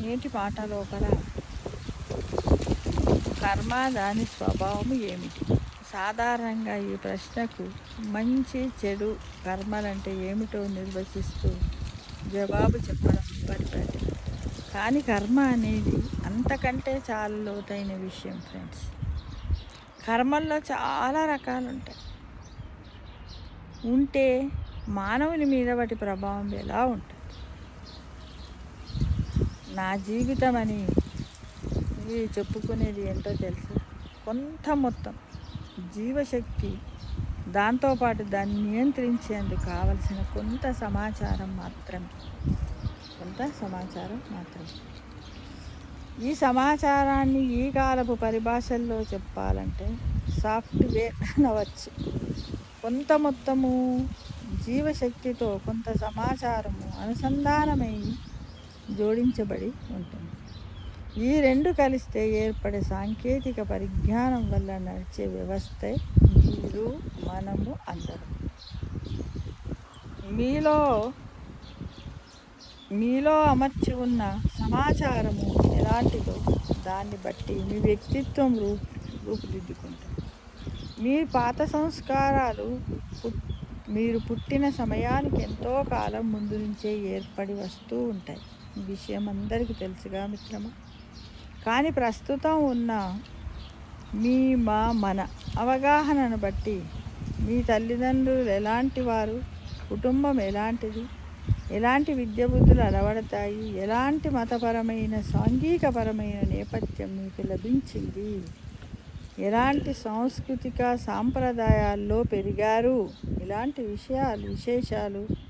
నేటి మాట లోపల కర్మ దాని స్వభావం ఏమిటి? సాధారణంగా ఈ ప్రశ్నకు మంచి చెడు కర్మలంటే ఏమిటో నిర్వచిస్తూ జవాబు చెప్పడం పరిపాటి. కానీ కర్మ అనేది అంతకంటే చాలా లోతైన విషయం ఫ్రెండ్స్. కర్మల్లో చాలా రకాలు ఉంటే మానవుని మీద వాటి ప్రభావం ఎలా ఉంటుంది? నా జీవితం అని చెప్పుకునేది ఏంటో తెలుసు. కొంత మొత్తం జీవశక్తి, దాంతోపాటు దాన్ని నియంత్రించేందుకు కావలసిన కొంత సమాచారం మాత్రమే. ఈ సమాచారాన్ని ఈ కాలపు పరిభాషల్లో చెప్పాలంటే సాఫ్ట్వేర్ అనవచ్చు. కొంత మొత్తము జీవశక్తితో కొంత సమాచారము అనుసంధానమై జోడించబడి ఉంటుంది. ఈ రెండు కలిస్తే ఏర్పడే సాంకేతిక పరిజ్ఞానం వల్ల నడిచే వ్యవస్థే మీరు, మనము అందరం. మీలో అమర్చి ఉన్న సమాచారము ఎలాంటిదో దాన్ని బట్టి మీ వ్యక్తిత్వం రూపుదిద్దుకుంటుంది. మీ పాత సంస్కారాలు మీరు పుట్టిన సమయానికి ఎంతో కాలం ముందు నుంచే ఏర్పడి వస్తూ ఉంటాయి. ఈ విషయం అందరికీ తెలుసుగా మిత్రమా. కానీ ప్రస్తుతం ఉన్న మన అవగాహనను బట్టి మీ తల్లిదండ్రులు ఎలాంటి వారు, కుటుంబం ఎలాంటిది, ఎలాంటి విద్య బుద్ధులు అలవడతాయి, ఎలాంటి మతపరమైన సాంఘికపరమైన నేపథ్యం మీకు లభించింది, ఎలాంటి సాంస్కృతిక సాంప్రదాయాల్లో పెరిగారు, ఇలాంటి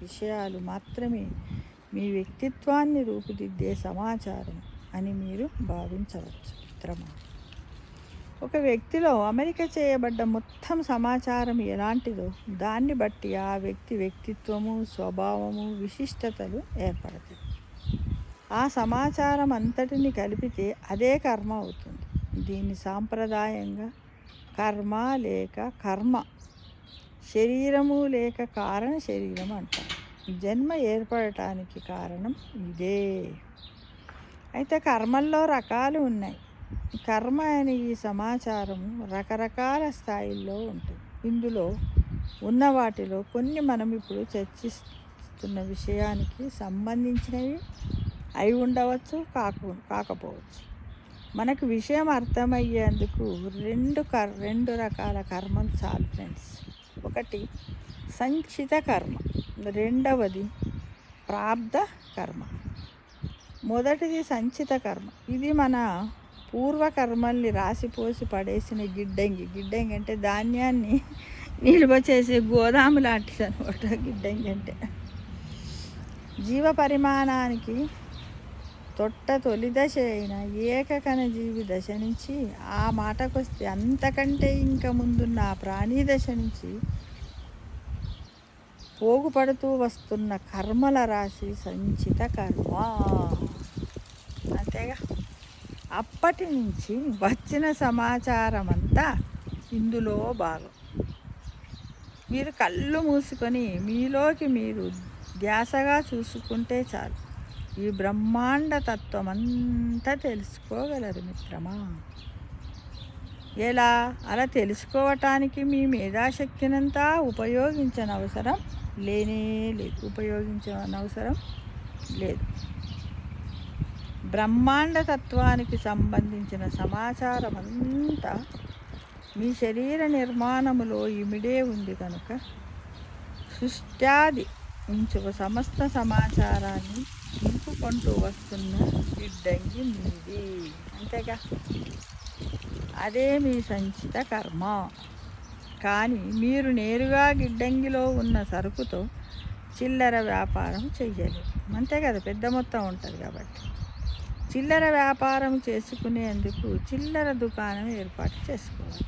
విషయాలు మాత్రమే మీ వ్యక్తిత్వాన్ని రూపుదిద్దే సమాచారం అని మీరు భావించవచ్చు మిత్రమా. ఒక వ్యక్తిలో అమరిక చేయబడ్డ మొత్తం సమాచారం ఎలాంటిదో దాన్ని బట్టి ఆ వ్యక్తిత్వము, స్వభావము, విశిష్టతలు ఏర్పడతాయి. ఆ సమాచారం అంతటిని కలిపితే అదే కర్మ అవుతుంది. దీన్ని సాంప్రదాయంగా కర్మ, శరీరము లేక కారణ శరీరం అంటారు. జన్మ ఏర్పడటానికి కారణం ఇదే. అయితే కర్మల్లో రకాలు ఉన్నాయి. కర్మ అనే ఈ సమాచారం రకరకాల స్థాయిల్లో ఉంటుంది. ఇందులో ఉన్న వాటిలో కొన్ని మనం ఇప్పుడు చర్చిస్తున్న విషయానికి సంబంధించినవి అయి ఉండవచ్చు, కాకపోవచ్చు. మనకు విషయం అర్థమయ్యేందుకు రెండు రకాల కర్మలు చాలు ఫ్రెండ్స్. ఒకటి సంచిత కర్మ, రెండవది ప్రాప్త కర్మ. మొదటిది సంచిత కర్మ. ఇది మన పూర్వకర్మల్ని రాసిపోసి పడేసిన గిడ్డంగి అంటే ధాన్యాన్ని నిల్వ చేసే గోదాము లాంటిది అనమాట. గిడ్డంగి అంటే జీవ పరిమాణానికి తొలి దశ అయిన ఏకకణ జీవి దశ నుంచి, ఆ మాటకొస్తే అంతకంటే ఇంకా ముందున్న ఆ ప్రాణీ దశ నుంచి పోగుపడుతూ వస్తున్న కర్మల రాశి సంచిత కర్మ. అంతేగా. అప్పటి నుంచి వచ్చిన సమాచారం అంతా ఇందులో భాగం. మీరు కళ్ళు మూసుకొని మీలోకి మీరు ధ్యాసగా చూసుకుంటే చాలు, ఈ బ్రహ్మాండ తత్వం అంతా తెలుసుకోగలరు మిత్రమా. ఎలా? అలా తెలుసుకోవటానికి మీ మేధాశక్తినంతా ఉపయోగించనవసరం లేదు. బ్రహ్మాండ తత్వానికి సంబంధించిన సమాచారం అంతా మీ శరీర నిర్మాణములో ఇమిడే ఉంది కనుక సృష్ట్యాది నుంచి సమస్త సమాచారాన్ని నింపుకుంటూ వస్తున్న గిడ్డంగి మీది. అంతేగా. అదే మీ సంచిత కర్మ. కానీ మీరు నేరుగా గిడ్డంగిలో ఉన్న సరుకుతో చిల్లర వ్యాపారం చెయ్యలేరు. అంతే కదా, పెద్ద మొత్తం ఉంటుంది కాబట్టి. చిల్లర వ్యాపారం చేసుకునేందుకు చిల్లర దుకాణం ఏర్పాటు చేసుకోవాలి.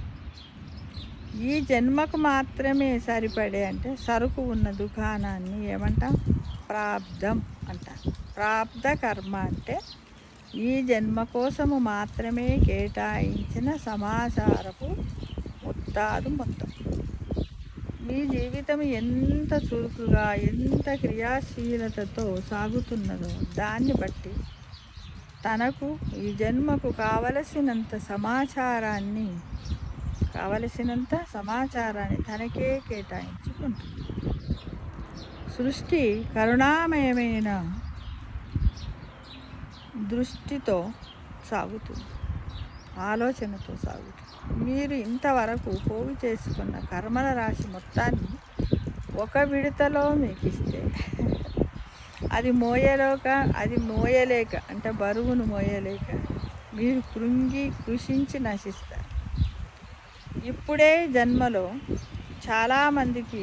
ఈ జన్మకు మాత్రమే సరిపడే అంటే సరుకు ఉన్న దుకాణాన్ని ఏమంటాం? ప్రాప్తం అంటారు. ప్రాప్త కర్మ అంటే ఈ జన్మ కోసము మాత్రమే కేటాయించిన సమాచారపు మొత్తం. మీ జీవితం ఎంత చురుకుగా, ఎంత క్రియాశీలతతో సాగుతున్నదో దాన్ని బట్టి తనకు ఈ జన్మకు కావలసినంత సమాచారాన్ని తనకే కేటాయించుకుంటుంది. సృష్టి కరుణామయమైన దృష్టితో సాగుతుంది, ఆలోచనతో సాగుతుంది. మీరు ఇంతవరకు పోగు చేసుకున్న కర్మల రాశి మొత్తాన్ని ఒక విడతలో మీకు ఇస్తే అది మోయలేక అంటే బరువును మోయలేక మీరు కృషించి నశిస్తారు. ఇప్పుడే జన్మలో చాలామందికి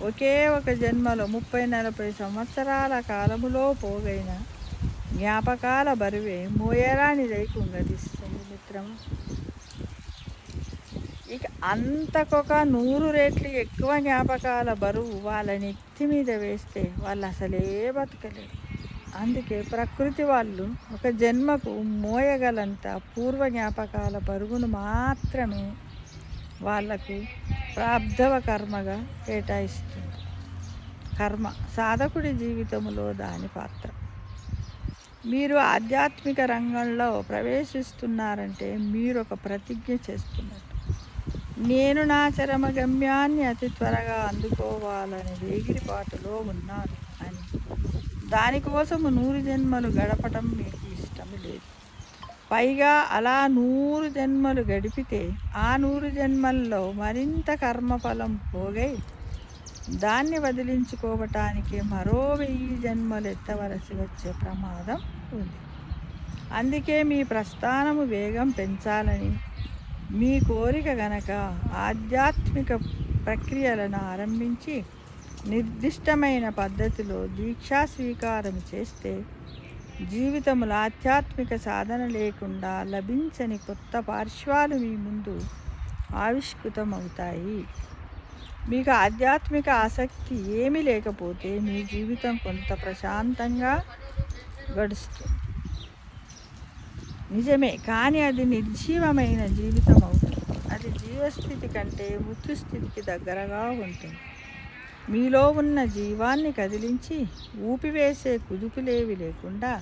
ఒకే ఒక జన్మలో 30-40 సంవత్సరాల కాలములో పోగైన జ్ఞాపకాల బరువే మోయరానిదై కుంగదీస్తుంది మిత్రమా. ఇక అంతకొక 100 రెట్లు ఎక్కువ జ్ఞాపకాల బరువు వాళ్ళ నెత్తి మీద వేస్తే వాళ్ళు అసలే బతకలేరు. అందుకే ప్రకృతి వాళ్ళు ఒక జన్మకు మోయగలంత పూర్వ జ్ఞాపకాల బరువును మాత్రమే వాళ్లకు ప్రాబ్ధవ కర్మగా కేటాయిస్తుంది. కర్మ సాధకుడి జీవితంలో దాని పాత్ర. మీరు ఆధ్యాత్మిక రంగంలో ప్రవేశిస్తున్నారంటే మీరు ఒక ప్రతిజ్ఞ చేస్తున్నట్టు. నేను నా చరమ గమ్యాన్ని అతి త్వరగా అందుకోవాలని వేగిరిపాటులో ఉన్నాను అని. దానికోసము 100 జన్మలు గడపటం మీకు ఇష్టం లేదు. పైగా అలా 100 జన్మలు గడిపితే ఆ 100 జన్మల్లో మరింత కర్మఫలం పోగై దాన్ని వదిలించుకోవటానికి మరో 1000 జన్మలు ఎత్తవలసి వచ్చే ప్రమాదం ఉంది. అందుకే మీ ప్రస్థానము వేగం పెంచాలని మీ కోరిక గనక ఆధ్యాత్మిక ప్రక్రియలను ఆరంభించి నిర్దిష్టమైన పద్ధతిలో దీక్షా స్వీకారం చేస్తే జీవితంలో ఆధ్యాత్మిక సాధన లేకుండా లభించని కొత్త పార్శ్వాలు మీ ముందు ఆవిష్కృతమవుతాయి. మీకు ఆధ్యాత్మిక ఆసక్తి ఏమీ లేకపోతే మీ జీవితం కొంత ప్రశాంతంగా గడుస్తుంది, నిజమే. కానీ అది నిర్జీవమైన జీవితం అవుతుంది. అది జీవస్థితి కంటే మృత్యుస్థితికి దగ్గరగా ఉంటుంది. మీలో ఉన్న జీవాన్ని కదిలించి ఊపివేసే కుదుపులేవి లేకుండా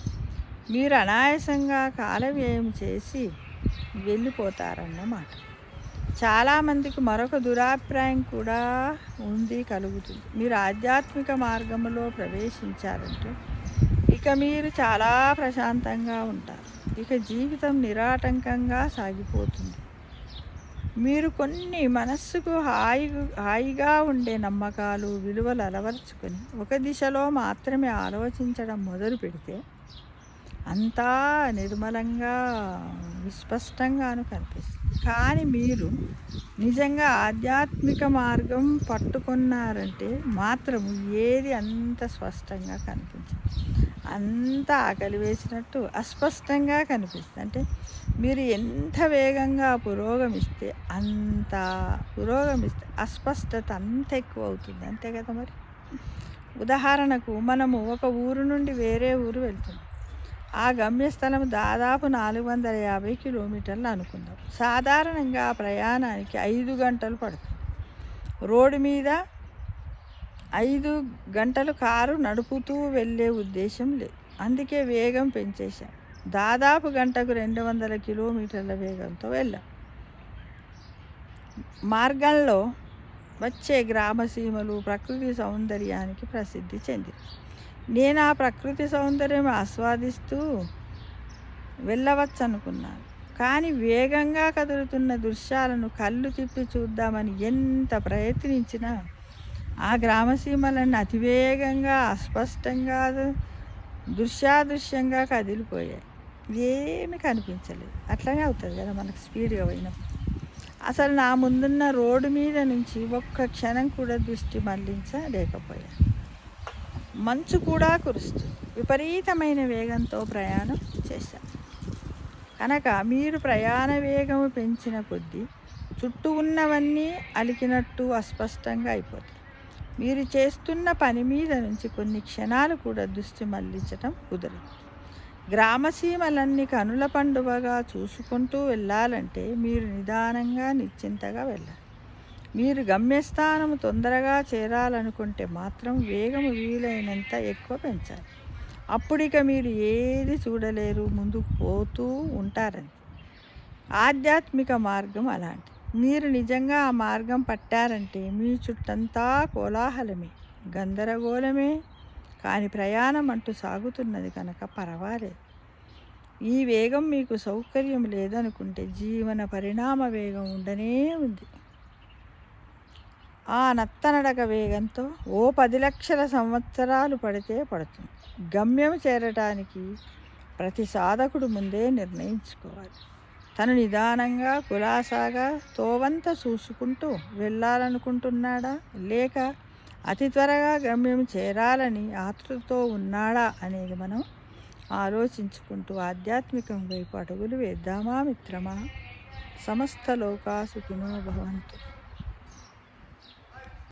మీరు అనాయాసంగా కాలవ్యయం చేసి వెళ్ళిపోతారన్నమాట. చాలామందికి మరొక దురాభిప్రాయం కూడా కలుగుతుంది. మీరు ఆధ్యాత్మిక మార్గంలో ప్రవేశించారంటే ఇక మీరు చాలా ప్రశాంతంగా ఉంటారు. ఇక జీవితం నిరాటంకంగా సాగిపోతుంది. మీరు కొన్ని మనస్సుకు హాయిగా ఉండే నమ్మకాలు, విలువలు అలవర్చుకొని ఒక దిశలో మాత్రమే ఆలోచించడం మొదలు పెడితే అంతా నిర్మలంగా విస్పష్టంగాను కనిపిస్తుంది. కానీ మీరు నిజంగా ఆధ్యాత్మిక మార్గం పట్టుకున్నారంటే మాత్రం ఏది అంత స్పష్టంగా కనిపించదు. అంతా ఆకలి వేసినట్టు అస్పష్టంగా కనిపిస్తుంది. అంటే మీరు ఎంత వేగంగా పురోగమిస్తే అస్పష్టత అంత ఎక్కువ అవుతుంది. అంతే కదా మరి. ఉదాహరణకు మనము ఒక ఊరు నుండి వేరే ఊరు వెళ్తున్నాం. ఆ గమ్యస్థలం దాదాపు 450 కిలోమీటర్లు అనుకుందాం. సాధారణంగా ఆ ప్రయాణానికి 5 గంటలు పడుతుంది. రోడ్డు మీద 5 గంటలు కారు నడుపుతూ వెళ్ళే ఉద్దేశం లేదు. అందుకే వేగం పెంచేశాం. దాదాపు గంటకు 200 కిలోమీటర్ల వేగంతో వెళ్ళాం. మార్గంలో వచ్చే గ్రామసీమలు ప్రకృతి సౌందర్యానికి ప్రసిద్ధి చెందింది. నేను ఆ ప్రకృతి సౌందర్యం ఆస్వాదిస్తూ వెళ్ళవచ్చు అనుకున్నాను. కానీ వేగంగా కదులుతున్న దృశ్యాలను కళ్ళు తిప్పి చూద్దామని ఎంత ప్రయత్నించినా ఆ గ్రామసీమలన్నీ అతివేగంగా అస్పష్టంగా దృశ్యాదృశ్యంగా కదిలిపోయాయి. ఏమీ కనిపించలేదు. అట్లనే అవుతుంది కదా మనకు స్పీడ్గా పోయినప్పుడు. అసలు నా ముందున్న రోడ్డు మీద నుంచి ఒక్క క్షణం కూడా దృష్టి మళ్లించలేకపోయాను. మంచు కూడా కురుస్తుంది. విపరీతమైన వేగంతో ప్రయాణం చేశాను కనుక మీరు ప్రయాణ వేగం పెంచిన కొద్దీ చుట్టూ ఉన్నవన్నీ అలికినట్టు అస్పష్టంగా అయిపోతాయి. మీరు చేస్తున్న పని మీద నుంచి కొన్ని క్షణాలు కూడా దృష్టి మళ్లించటం కుదరదు. గ్రామసీమలన్నీ కనుల పండుగగా చూసుకుంటూ వెళ్ళాలంటే మీరు నిదానంగా నిశ్చింతగా వెళ్ళాలి. మీరు గమ్యస్థానం తొందరగా చేరాలనుకుంటే మాత్రం వేగము వీలైనంత ఎక్కువ పెంచాలి. అప్పుడిక మీరు ఏది చూడలేరు, ముందుకు పోతూ ఉంటారని. ఆధ్యాత్మిక మార్గం అలాంటిది. మీరు నిజంగా ఆ మార్గం పట్టారంటే మీ చుట్టంతా కోలాహలమే, గందరగోళమే. కానీ ప్రయాణం అంటూ సాగుతున్నది కనుక పర్వాలేదు. ఈ వేగం మీకు సౌకర్యం లేదనుకుంటే జీవన పరిణామ వేగం ఉండనే ఉంది. ఆ నత్తనడక వేగంతో ఓ 10 లక్షల సంవత్సరాలు పడితే పడుతుంది. గమ్యం చేరటానికి ప్రతి సాధకుడు ముందే నిర్ణయించుకోవాలి. తను నిదానంగా, కులాసాగా తోవంత చూసుకుంటూ వెళ్ళాలనుకుంటున్నాడా, లేక అతి త్వరగా గమ్యం చేరాలని ఆతృతతో ఉన్నాడా అనేది మనం ఆలోచించుకుంటూ ఆధ్యాత్మికం వైపు అడుగులు వేద్దామా మిత్రమా. సమస్త లోకా సుఖినో భవంతు.